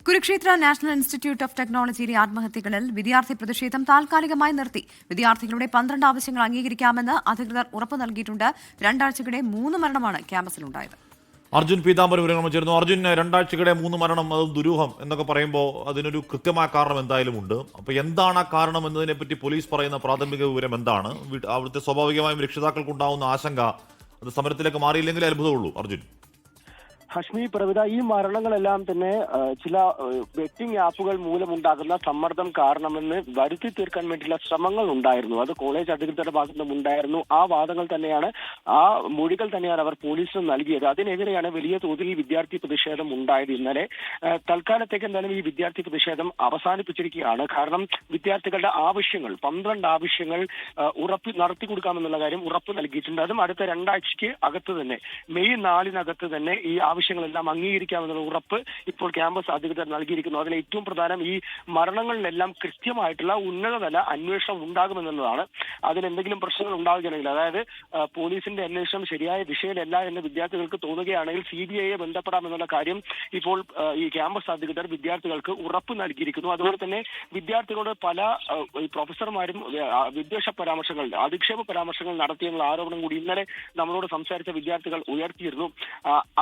Kurukshetra national institute of ടെക്നോളജിയിലെ ആത്മഹത്യകളിൽ വിദ്യാർത്ഥി പ്രതിഷേധം താൽക്കാലികമായി നിർത്തി. വിദ്യാർത്ഥികളുടെ 12 ആവശ്യങ്ങൾ അംഗീകരിക്കാമെന്ന് അധികൃതർ ഉറപ്പു നൽകിയിട്ടുണ്ട്. രണ്ടാഴ്ചക്കിടെ 3 മരണമാണ് ക്യാമ്പസിലുണ്ടായത്. അർജുൻ പീതാംബരം വിവരങ്ങൾ ചേർന്നു. അർജുൻ, രണ്ടാഴ്ചക്കിടെ 3 മരണം, അത് ദുരൂഹം എന്നൊക്കെ പറയുമ്പോൾ അതിനൊരു കൃത്യമായ കാരണം എന്തായാലും ഉണ്ട്. അപ്പോൾ എന്താണ് ആ കാരണം എന്നതിനെപ്പറ്റി പോലീസ് പറയുന്ന പ്രാഥമിക വിവരം എന്താണ്? അവിടുത്തെ സ്വാഭാവികമായും രക്ഷിതാക്കൾക്കുണ്ടാവുന്ന ആശങ്ക അത് സമരത്തിലേക്ക് മാറിയില്ലെങ്കിൽ അത്ഭുതമുള്ളൂ. അർജുൻ. ഹഷ്മി, പ്രവിത, ഈ മരണങ്ങളെല്ലാം തന്നെ ചില ബെറ്റിംഗ് ആപ്പുകൾ മൂലമുണ്ടാകുന്ന സമ്മർദ്ദം കാരണമെന്ന് വരുത്തി തീർക്കാൻ വേണ്ടിയുള്ള ശ്രമങ്ങൾ ഉണ്ടായിരുന്നു. അത് കോളേജ് അധികൃതരുടെ ഭാഗത്തു നിന്നും ഉണ്ടായിരുന്നു. ആ വാദങ്ങൾ തന്നെയാണ്, ആ മൊഴികൾ തന്നെയാണ് അവർ പോലീസിന് നൽകിയത്. അതിനെതിരെയാണ് വലിയ തോതിൽ വിദ്യാർത്ഥി പ്രതിഷേധം ഉണ്ടായത്. ഇന്നലെ തൽക്കാലത്തേക്ക് എന്തായാലും ഈ വിദ്യാർത്ഥി പ്രതിഷേധം അവസാനിപ്പിച്ചിരിക്കുകയാണ്. കാരണം വിദ്യാർത്ഥികളുടെ ആവശ്യങ്ങൾ 12 ആവശ്യങ്ങൾ നടത്തി കൊടുക്കാമെന്നുള്ള കാര്യം ഉറപ്പ് നൽകിയിട്ടുണ്ട്. അതും അടുത്ത രണ്ടാഴ്ചയ്ക്ക് അകത്ത് തന്നെ, മെയ് 4-നകത്ത് തന്നെ ഈ ആവശ്യങ്ങളെല്ലാം അംഗീകരിക്കാമെന്നുള്ള ഉറപ്പ് ഇപ്പോൾ ക്യാമ്പസ് അധികൃതർ നൽകിയിരിക്കുന്നു. അതിൽ ഏറ്റവും പ്രധാനം ഈ മരണങ്ങളിലെല്ലാം കൃത്യമായിട്ടുള്ള ഉന്നതതല അന്വേഷണം ഉണ്ടാകുമെന്നുള്ളതാണ്. അതിലെന്തെങ്കിലും പ്രശ്നങ്ങൾ ഉണ്ടാവുകയാണെങ്കിൽ, അതായത് പോലീസിന്റെ അന്വേഷണം ശരിയായ ദിശയിലല്ല എന്ന് വിദ്യാർത്ഥികൾക്ക് തോന്നുകയാണെങ്കിൽ CBIയെ ബന്ധപ്പെടാമെന്നുള്ള കാര്യം ഇപ്പോൾ ഈ ക്യാമ്പസ് അധികൃതർ വിദ്യാർത്ഥികൾക്ക് ഉറപ്പ് നൽകിയിരിക്കുന്നു. അതുപോലെ തന്നെ വിദ്യാർത്ഥികളോട് പല പ്രൊഫസർമാരും വിദ്വേഷ പരാമർശങ്ങൾ, അധിക്ഷേപ പരാമർശങ്ങൾ നടത്തിയെന്നുള്ള ആരോപണം കൂടി ഇന്നലെ നമ്മളോട് സംസാരിച്ച വിദ്യാർത്ഥികൾ ഉയർത്തിയിരുന്നു.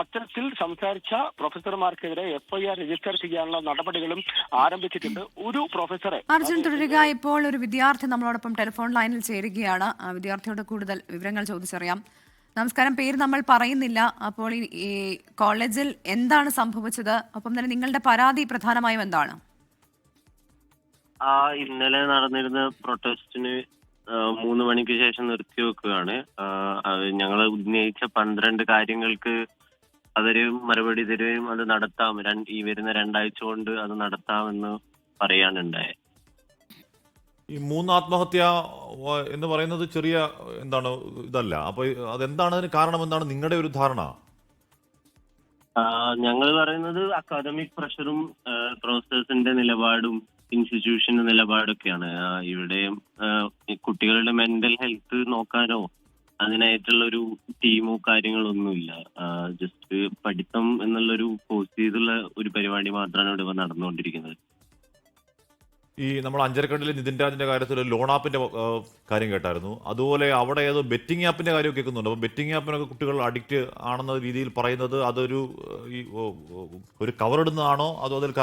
അത്തരത്തിൽ സംസാരിച്ച പ്രൊഫസർമാർക്കെതിരെ FIR രജിസ്റ്റർ ചെയ്യാനുള്ള നടപടികളും ആരംഭിച്ചിട്ടുണ്ട്. ഒരു പ്രൊഫസറെ അർജുൻ തുടരുക. ഇപ്പോൾ ഒരു വിദ്യാർത്ഥി നമ്മളോടൊപ്പം ടെലിഫോൺ ലൈനിൽ ചേരുകയാണ്. ആ വിദ്യാർത്ഥിയോട് കൂടുതൽ വിവരങ്ങൾ ചോദിച്ചറിയാം. നമസ്കാരം. പേര് നമ്മൾ പറയുന്നില്ല. അപ്പോൾ ഈ കോളേജിൽ എന്താണ് സംഭവിച്ചത്? ഒപ്പം തന്നെ നിങ്ങളുടെ പരാതി പ്രധാനമായും എന്താണ്? ഇന്നലെ നടന്നിരുന്ന പ്രൊട്ടസ്റ്റിന് 3 മണിക്ക് ശേഷം നിർത്തിവെക്കുകയാണ്. ഞങ്ങൾ ഉന്നയിച്ച 12 കാര്യങ്ങൾക്ക് അവര് മറുപടി തരുകയും അത് നടത്താം, ഈ വരുന്ന 2 ആഴ്ച കൊണ്ട് അത് നടത്താമെന്ന് പറയാനുണ്ടായത്. ഈ 3 ആത്മഹത്യ എന്ന് പറയുന്നത് ചെറിയ എന്താണ് ഇതല്ല. അപ്പൊ അതെന്താണ്, അതിന് കാരണം എന്താണ് നിങ്ങളുടെ ഒരു ധാരണ? ഞങ്ങൾ പറയുന്നത് അക്കാദമിക് പ്രഷറും പ്രൊഫസേഴ്സിന്റെ നിലപാടും ഇൻസ്റ്റിറ്റ്യൂഷന്റെ നിലപാടൊക്കെയാണ്. ഇവിടെ കുട്ടികളുടെ മെന്റൽ ഹെൽത്ത് നോക്കാനോ അതിനായിട്ടുള്ള ഒരു ടീമോ കാര്യങ്ങളൊന്നുമില്ല. ജസ്റ്റ് പഠിത്തം എന്നുള്ളൊരു ഫോഴ്സ് ചെയ്തുള്ള ഒരു പരിപാടി മാത്രമാണ് ഇവിടെ നടന്നുകൊണ്ടിരിക്കുന്നത്. ഈ നമ്മൾ അഞ്ചരക്കണ്ടിലെ നിതിൻ രാജിന്റെ കാര്യത്തിൽ ലോൺ ആപ്പിന്റെ കാര്യം കേട്ടായിരുന്നു. അതുപോലെ അവിടെ ഏതോ ബെറ്റിംഗ് ആപ്പിന്റെ കാര്യം കേൾക്കുന്നുണ്ട്. അപ്പോൾ ബെറ്റിംഗ് ആപ്പിനൊക്കെ കുട്ടികൾ അഡിക്റ്റ് ആണെന്ന രീതിയിൽ പറയുന്നത് അതൊരു ഒരു കവറിടുന്നതാണോ, അതോ അതിൽ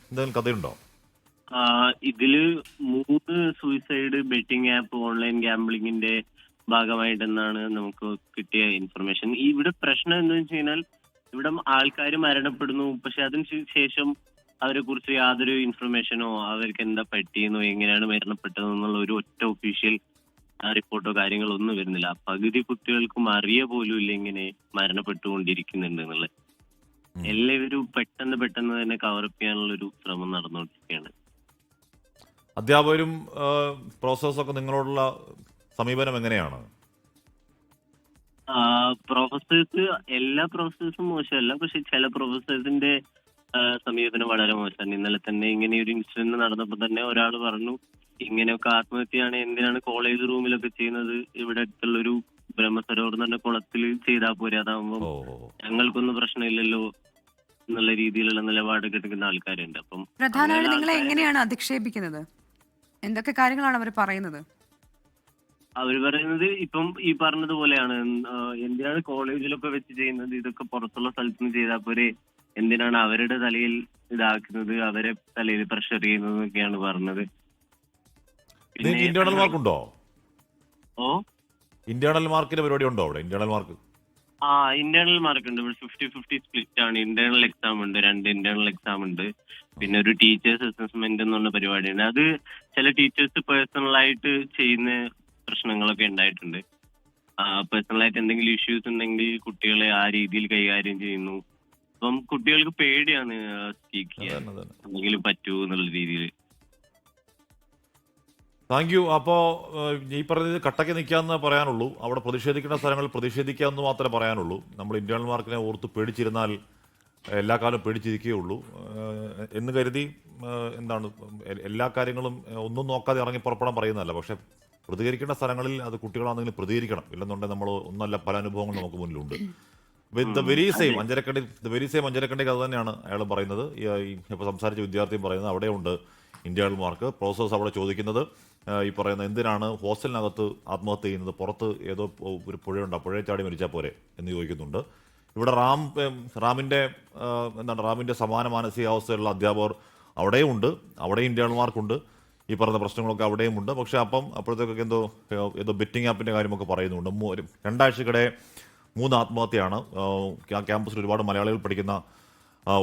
എന്തെങ്കിലും കഥയുണ്ടോ? ഇതില് 3 സൂയിസൈഡ് ബെറ്റിംഗ് ആപ്പ് ഓൺലൈൻ ഗാംബ്ലിങ്ങിന്റെ ഭാഗമായിട്ടെന്നാണ് നമുക്ക് കിട്ടിയ ഇൻഫർമേഷൻ. ഇവിടെ പ്രശ്നം എന്താണെന്ന് വെച്ച് കഴിഞ്ഞാൽ, ഇവിടെ ആൾക്കാർ മരണപ്പെടുന്നു, പക്ഷെ അതിന് ശേഷം അവരെ കുറിച്ച് യാതൊരു ഇൻഫർമേഷനോ അവർക്ക് എന്താ പറ്റിയെന്നോ എങ്ങനെയാണ് മരണപ്പെട്ടത് എന്നുള്ള ഒരു ഒറ്റ ഒഫീഷ്യൽ റിപ്പോർട്ടോ കാര്യങ്ങളോ ഒന്നും വരുന്നില്ല. പകുതി കുട്ടികൾക്കും അറിയ പോലും ഇല്ല ഇങ്ങനെ മരണപ്പെട്ടുകൊണ്ടിരിക്കുന്നുണ്ട് എന്നുള്ളത്. എല്ലാവരും പെട്ടെന്ന് തന്നെ കവറപ്പ് ചെയ്യാനുള്ള ഒരു ശ്രമം നടന്നുകൊണ്ടിരിക്കുകയാണ്. അധ്യാപകരും പ്രൊഫസേഴ്സൊക്കെ നിങ്ങളോടുള്ള സമീപനം എങ്ങനെയാണ്? പ്രൊഫസേഴ്സ്, എല്ലാ പ്രൊഫസേഴ്സും മോശമല്ല, പക്ഷെ ചില പ്രൊഫസേഴ്സിന്റെ സമീപനം വളരെ മോശമാണ്. ഇന്നലെ തന്നെ ഇങ്ങനെ ഒരു ഇൻസിഡന്റ് നടന്നപ്പോൾ തന്നെ ഒരാൾ പറഞ്ഞു, ഇങ്ങനെയൊക്കെ ആത്മഹത്യയാണ്, എന്തിനാണ് കോളേജ് റൂമിലൊക്കെ ചെയ്യുന്നത്, ഇവിടെ അടുത്തുള്ളൊരു ബ്രഹ്മസരോവർ തന്നെ കുളത്തിൽ ചെയ്താൽ പോരെ, അതാവുമ്പോൾ ഞങ്ങൾക്കൊന്നും പ്രശ്നമില്ലല്ലോ എന്നുള്ള രീതിയിലുള്ള നിലപാടൊക്കെ എടുക്കുന്ന ആൾക്കാരുണ്ട്. അപ്പം പ്രധാനമായിട്ട് നിങ്ങളെ എങ്ങനെയാണ് അധിക്ഷേപിക്കുന്നത്? എന്തൊക്കെ കാര്യങ്ങളാണ് അവർ പറയുന്നത്? അവർ പറയുന്നത് ഇപ്പം ഈ പറഞ്ഞതുപോലെയാണ്, എന്തിനാണ് കോളേജിലൊക്കെ വെച്ച് ചെയ്യുന്നത്, ഇതൊക്കെ പുറത്തുള്ള സ്ഥലത്ത് നിന്ന് ചെയ്താൽ പോരെ, എന്തിനാണ് അവരുടെ തലയിൽ ഇതാക്കുന്നത്, അവരെ തലയിൽ പ്രഷർ ചെയ്യുന്നത് എന്നൊക്കെയാണ് പറഞ്ഞത്. ഇന്റേണൽ മാർക്ക് ഉണ്ടോ? ഇന്റേണൽ മാർക്കിന്റെ പരിപാടി ഉണ്ടോ അവിടെ? ഇന്റേണൽ മാർക്ക് ഇന്റേണൽ മാർക്ക് ഉണ്ട്. ഇവിടെ 50-50 സ്പ്ലിറ്റ് ആണ്. ഇന്റേണൽ എക്സാം ഉണ്ട്, 2 ഇന്റേണൽ എക്സാം ഉണ്ട്. പിന്നെ ഒരു ടീച്ചേഴ്സ് അസസ്മെന്റ് എന്നുള്ള പരിപാടിയുണ്ട്. അത് ചില ടീച്ചേഴ്സ് പേഴ്സണലായിട്ട് ചെയ്യുന്ന പ്രശ്നങ്ങളൊക്കെ ഉണ്ടായിട്ടുണ്ട്. പേഴ്സണലായിട്ട് എന്തെങ്കിലും ഇഷ്യൂസ് ഉണ്ടെങ്കിൽ കുട്ടികളെ ആ രീതിയിൽ കൈകാര്യം ചെയ്യുന്നു. അപ്പം കുട്ടികൾക്ക് പേടിയാണ് സ്പീക്ക് ചെയ്യാൻ, എന്തെങ്കിലും പറ്റൂ എന്നുള്ള രീതിയിൽ. Thank you. അപ്പോൾ ഈ പറഞ്ഞത് കട്ടക്ക് നിൽക്കാമെന്ന് പറയാനുള്ളൂ. അവിടെ പ്രതിഷേധിക്കുന്ന സ്ഥലങ്ങളിൽ പ്രതിഷേധിക്കാമെന്ന് മാത്രമേ പറയാനുള്ളൂ. നമ്മൾ ഇന്റേണൽ മാർക്കിനെ ഓർത്ത് പേടിച്ചിരുന്നാൽ എല്ലാ കാലം പേടിച്ചിരിക്കുകയുള്ളൂ എന്ന് കരുതി എന്താണ് എല്ലാ കാര്യങ്ങളും ഒന്നും നോക്കാതെ ഇറങ്ങി പുറപ്പെടാൻ പറയുന്നതല്ല. പക്ഷേ പ്രതികരിക്കേണ്ട സ്ഥലങ്ങളിൽ അത് കുട്ടികളാണെങ്കിലും പ്രതികരിക്കണം. ഇല്ലെന്നുണ്ടെങ്കിൽ നമ്മൾ ഒന്നല്ല പല അനുഭവങ്ങൾ നമുക്ക് മുന്നിലുണ്ട്. With the very same Anjarakandi കഥ തന്നെയാണ് അയാൾ പറയുന്നത്. ഇപ്പോൾ സംസാരിച്ച വിദ്യാർത്ഥിയും പറയുന്നത് അവിടെയുണ്ട് ഇന്റേണൽ മാർക്ക്. പ്രൊഫസേഴ്സ് അവിടെ ചോദിക്കുന്നത് ഈ പറയുന്ന എന്തിനാണ് ഹോസ്റ്റലിനകത്ത് ആത്മഹത്യ ചെയ്യുന്നത്, പുറത്ത് ഏതോ ഒരു പുഴയുണ്ട്, ആ പുഴയെ ചാടി മരിച്ചാൽ പോരെ എന്ന് ചോദിക്കുന്നുണ്ട്. ഇവിടെ റാമിന്റെ സമാന മാനസികാവസ്ഥയുള്ള അധ്യാപകർ അവിടെയും ഉണ്ട്, അവിടെയും ഇന്റേണൽ മാർക്കുണ്ട്, ഈ പറഞ്ഞ പ്രശ്നങ്ങളൊക്കെ അവിടെയും ഉണ്ട്. പക്ഷെ അപ്പോഴത്തേക്കൊക്കെ ഏതോ ബെറ്റിംഗ് ആപ്പിന്റെ കാര്യമൊക്കെ പറയുന്നുണ്ട്. 2 ആഴ്ചക്കിടെ 3 ആത്മഹത്യയാണ്. ക്യാമ്പസിൽ ഒരുപാട് മലയാളികൾ പഠിക്കുന്ന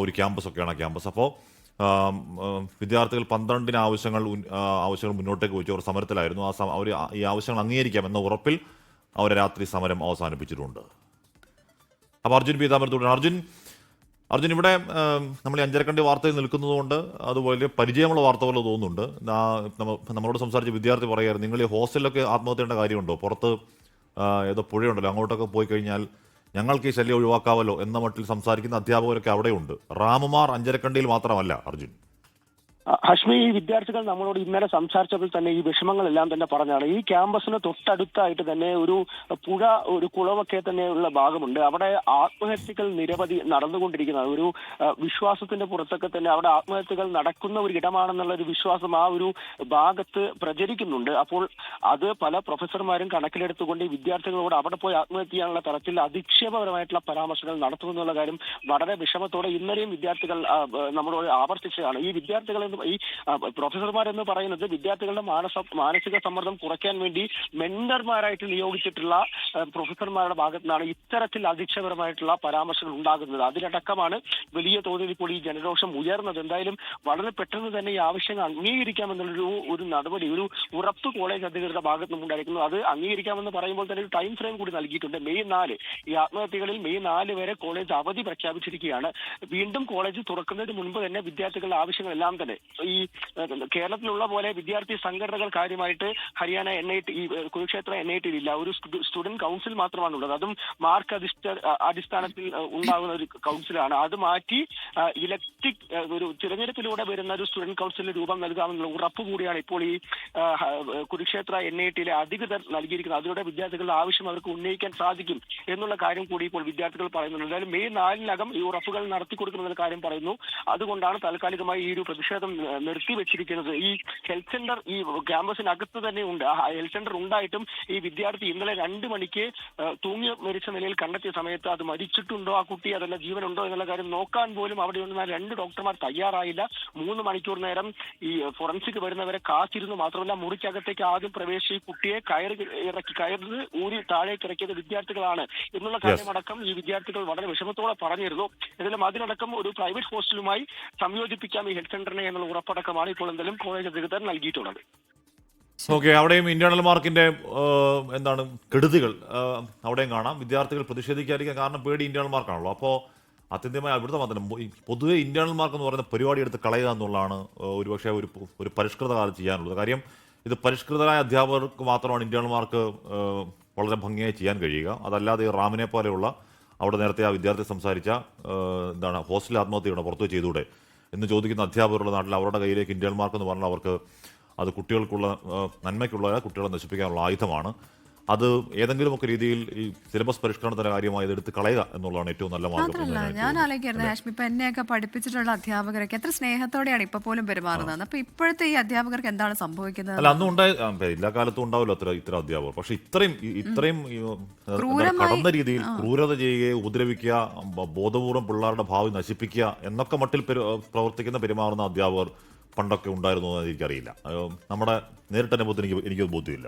ഒരു ക്യാമ്പസൊക്കെയാണ് ആ ക്യാമ്പസ്. അപ്പോൾ വിദ്യാർത്ഥികൾ 12 ആവശ്യങ്ങൾ മുന്നോട്ടേക്ക് വെച്ച് അവർ സമരത്തിലായിരുന്നു. അവർ ഈ ആവശ്യങ്ങൾ അംഗീകരിക്കാമെന്ന ഉറപ്പിൽ അവർ രാത്രി സമരം അവസാനിപ്പിച്ചിട്ടുണ്ട്. അപ്പോൾ അർജുൻ പീതാമരത്തോടാണ്. അർജുൻ ഇവിടെ നമ്മൾ ഈ അഞ്ചരക്കണ്ടി വാർത്തയിൽ നിൽക്കുന്നതുകൊണ്ട് അത് വലിയ പരിചയമുള്ള വാർത്ത പോലെ തോന്നുന്നുണ്ട്. നമ്മളോട് സംസാരിച്ച വിദ്യാർത്ഥി പറയുകയായിരുന്നു, നിങ്ങൾ ഈ ഹോസ്റ്റലിലൊക്കെ ആത്മഹത്യ ചെയ്യേണ്ട കാര്യമുണ്ടോ, പുറത്ത് ഏതോ പുഴയുണ്ടല്ലോ അങ്ങോട്ടൊക്കെ പോയി കഴിഞ്ഞാൽ ഞങ്ങൾക്ക് ഈ ശല്യം ഒഴിവാക്കാമല്ലോ എന്ന മട്ടിൽ സംസാരിക്കുന്ന അധ്യാപകരൊക്കെ അവിടെയുണ്ട്. റാമുമാർ അഞ്ചരക്കണ്ടിയിൽ മാത്രമല്ല അർജുൻ. ഹഷ്മി, ഈ വിദ്യാർത്ഥികൾ നമ്മളോട് ഇന്നലെ സംസാരിച്ചപ്പോൾ തന്നെ ഈ വിഷമങ്ങളെല്ലാം തന്നെ പറഞ്ഞാണ്. ഈ ക്യാമ്പസിന് തൊട്ടടുത്തായിട്ട് തന്നെ ഒരു പുഴ, ഒരു കുളമൊക്കെ തന്നെയുള്ള ഭാഗമുണ്ട്. അവിടെ ആത്മഹത്യകൾ നിരവധി നടന്നുകൊണ്ടിരിക്കുന്നത്. ഒരു വിശ്വാസത്തിന്റെ പുറത്തൊക്കെ തന്നെ അവിടെ ആത്മഹത്യകൾ നടക്കുന്ന ഒരു ഇടമാണെന്നുള്ള ഒരു വിശ്വാസം ആ ഒരു ഭാഗത്ത് പ്രചരിക്കുന്നുണ്ട്. അപ്പോൾ അത് പല പ്രൊഫസർമാരും കണക്കിലെടുത്തുകൊണ്ട് ഈ വിദ്യാർത്ഥികളോട് അവിടെ പോയി ആത്മഹത്യ ചെയ്യാനുള്ള തരത്തിൽ അധിക്ഷേപകരമായിട്ടുള്ള പരാമർശങ്ങൾ നടത്തുമെന്നുള്ള കാര്യം വളരെ വിഷമത്തോടെ ഇന്നലെയും വിദ്യാർത്ഥികൾ നമ്മളോട് ആവർത്തിച്ചതാണ്. ഈ വിദ്യാർത്ഥികൾ ഈ പ്രൊഫസർമാരെന്ന് പറയുന്നത് വിദ്യാർത്ഥികളുടെ മാനസിക സമ്മർദ്ദം കുറയ്ക്കാൻ വേണ്ടി മെന്റർമാരായിട്ട് നിയോഗിച്ചിട്ടുള്ള പ്രൊഫസർമാരുടെ ഭാഗത്തു നിന്നാണ് ഇത്തരത്തിൽ അധിക്ഷേപകരമായിട്ടുള്ള പരാമർശങ്ങൾ ഉണ്ടാകുന്നത്. അതിലടക്കമാണ് വലിയ തോതിൽ ഇപ്പോൾ ഈ ജനരോഷം ഉയർന്നത്. എന്തായാലും വളരെ പെട്ടെന്ന് തന്നെ ഈ ആവശ്യങ്ങൾ അംഗീകരിക്കാമെന്നുള്ളൊരു നടപടി, ഒരു ഉറപ്പ് കോളേജ് അധികൃതരുടെ ഭാഗത്തു നിന്നുണ്ടായിരിക്കുന്നു. അത് അംഗീകരിക്കാമെന്ന് പറയുമ്പോൾ തന്നെ ഒരു ടൈം ഫ്രെയിം കൂടി നൽകിയിട്ടുണ്ട്. മെയ് 4 ഈ ആത്മഹത്യകളിൽ മെയ് 4 വരെ കോളേജ് അവധി പ്രഖ്യാപിച്ചിരിക്കുകയാണ്. വീണ്ടും കോളേജ് തുറക്കുന്നതിന് മുൻപ് തന്നെ വിദ്യാർത്ഥികളുടെ ആവശ്യങ്ങളെല്ലാം തന്നെ ഈ കേരളത്തിലുള്ള പോലെ വിദ്യാർത്ഥി സംഘടനകൾ കാര്യമായിട്ട് ഹരിയാന NIT, ഈ കുരുക്ഷേത്ര NIT ഇല്ല. ഒരു സ്റ്റുഡന്റ് കൗൺസിൽ മാത്രമാണുള്ളത്. അതും മാർക്ക് അടിസ്ഥാനത്തിൽ ഉണ്ടാകുന്ന ഒരു കൗൺസിലാണ്. അത് മാറ്റി ഇലക്ട്രിക് ഒരു തിരഞ്ഞെടുപ്പിലൂടെ വരുന്ന ഒരു സ്റ്റുഡന്റ് കൗൺസിലിന് രൂപം നൽകാമെന്നുള്ള ഉറപ്പ് കൂടിയാണ് ഇപ്പോൾ ഈ കുരുക്ഷേത്ര NITയിലെ അധികൃതർ നൽകിയിരിക്കുന്നത്. അതിലൂടെ വിദ്യാർത്ഥികളുടെ ആവശ്യം അവർക്ക് ഉന്നയിക്കാൻ സാധിക്കും എന്നുള്ള കാര്യം കൂടി ഇപ്പോൾ വിദ്യാർത്ഥികൾ പറയുന്നുണ്ട്. എന്തായാലും മെയ് 4 ഈ ഉറപ്പുകൾ നടത്തിക്കൊടുക്കുമെന്ന കാര്യം പറയുന്നു. അതുകൊണ്ടാണ് താൽക്കാലികമായി ഈ ഒരു പ്രതിഷേധം നിർത്തിവെച്ചിരിക്കുന്നത്. ഈ ഹെൽത്ത് സെന്റർ ഈ ക്യാമ്പസിനകത്ത് തന്നെ ഉണ്ട്. ആ ഹെൽത്ത് സെന്റർ ഉണ്ടായിട്ടും ഈ വിദ്യാർത്ഥി ഇന്നലെ 2 മണിക്ക് തൂങ്ങി മരിച്ച നിലയിൽ കണ്ടെത്തിയ സമയത്ത് അത് മരിച്ചിട്ടുണ്ടോ, ആ കുട്ടി അതല്ല ജീവനുണ്ടോ എന്നുള്ള കാര്യം നോക്കാൻ പോലും അവിടെ ഉണ്ടെന്ന 2 ഡോക്ടർമാർ തയ്യാറായില്ല. 3 മണിക്കൂർ നേരം ഈ ഫോറൻസിക് വരുന്നവരെ കാത്തിരുന്നു. മാത്രമല്ല മുറിക്കകത്തേക്ക് ആദ്യം പ്രവേശിച്ച് ഈ കുട്ടിയെ കയറി ഊരി താഴേക്ക് ഇറക്കിയത് വിദ്യാർത്ഥികളാണ് എന്നുള്ള കാര്യമടക്കം ഈ വിദ്യാർത്ഥികൾ വളരെ വിഷമത്തോടെ പറഞ്ഞിരുന്നു. എന്നാലും അതിനടക്കം ഒരു പ്രൈവറ്റ് ഹോസ്റ്റലുമായി സംയോജിപ്പിക്കാം ഈ ഹെൽത്ത് സെന്ററിനെ എന്നുള്ള ഉറപ്പടക്കമാണ് ഇപ്പോൾ എന്തായാലും കോളേജ് അധികൃതർ നൽകിയിട്ടുള്ളത്. ഓക്കെ, അവിടെയും ഇന്റേണൽ മാർക്കിന്റെ കെടുതികൾ അവിടെയും കാണാം. വിദ്യാർത്ഥികൾ പ്രതിഷേധിക്കാതിരിക്കാൻ കാരണം പേടി ഇന്റേണൽ മാർക്കാണല്ലോ. അപ്പോൾ അത്യന്തികമായി അവിടുത്തെ മാത്രം പൊതുവെ ഇന്റേണൽ മാർക്ക് എന്ന് പറയുന്ന പരിപാടി എടുത്ത് കളയുക എന്നുള്ളതാണ് ഒരുപക്ഷെ ഒരു പരിഷ്കൃത കാലം ചെയ്യാനുള്ളത്. കാര്യം ഇത് പരിഷ്കൃതരായ അധ്യാപകർക്ക് മാത്രമാണ് ഇന്റേണൽ മാർക്ക് വളരെ ഭംഗിയായി ചെയ്യാൻ കഴിയുക. അതല്ലാതെ ഈ റാമിനെ പോലെയുള്ള അവിടെ നേരത്തെ ആ വിദ്യാർത്ഥി സംസാരിച്ച ഹോസ്റ്റൽ ആത്മഹത്യയുടെ പുറത്തു ചെയ്തൂടെ എന്ന് ചോദിക്കുന്ന അധ്യാപകരുടെ നാട്ടിൽ അവരുടെ കയ്യിലേക്ക് ഇന്റേണൽ മാർക്ക് എന്ന് പറഞ്ഞാൽ അവർക്ക് അത് കുട്ടികൾക്കുള്ള നന്മയ്ക്കുള്ള കുട്ടികളെ നശിപ്പിക്കാനുള്ള ആയുധമാണ്. അത് ഏതെങ്കിലുമൊക്കെ രീതിയിൽ ഈ സിലബസ് പരിഷ്കരണത്തിന്റെ കാര്യമായി ഇതെടുത്ത് കളയുക എന്നുള്ളതാണ് ഏറ്റവും നല്ല മാർഗം. മാത്രമല്ല ഞാൻ ആലോചിക്കായിരുന്നു ഹാഷ്മി, ഇപ്പൊ എന്നെയൊക്കെ പഠിപ്പിച്ചിട്ടുള്ള അധ്യാപകരൊക്കെ എത്ര സ്നേഹത്തോടെയാണ് ഇപ്പൊ പോലും പെരുമാറുന്നത്. അപ്പൊ ഇപ്പോഴത്തെ ഈ അധ്യാപകർക്ക് എന്താണ് സംഭവിക്കുന്നത്? അല്ല, അന്നും എല്ലാ കാലത്തും ഉണ്ടാവില്ല ഇത്തരം അധ്യാപകർ. പക്ഷെ ഇത്രയും കടന്ന രീതിയിൽ ക്രൂരത ചെയ്യുകയോ ഉപദ്രവിക്കുക, ബോധപൂർവ്വം പിള്ളേരുടെ ഭാവി നശിപ്പിക്കുക എന്നൊക്കെ മട്ടിൽ പ്രവർത്തിക്കുന്ന പെരുമാറുന്ന അധ്യാപകർ പണ്ടൊക്കെ ഉണ്ടായിരുന്നു എന്ന് എനിക്കറിയില്ല. നമ്മുടെ നേരിട്ട് അനുഭവത്തിൽ എനിക്ക് ബോധ്യമില്ല.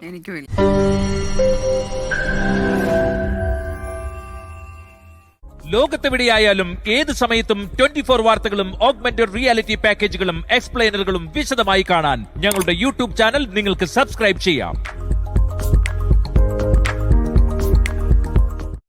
ലോകത്തെവിടെയായാലും ഏത് സമയത്തും 24 വാർത്തകളും ഓഗ്മെന്റഡ് റിയാലിറ്റി പാക്കേജുകളും എക്സ്പ്ലെയിനറുകളും വിശദമായി കാണാൻ ഞങ്ങളുടെ YouTube ചാനൽ നിങ്ങൾക്ക് സബ്സ്ക്രൈബ് ചെയ്യാം.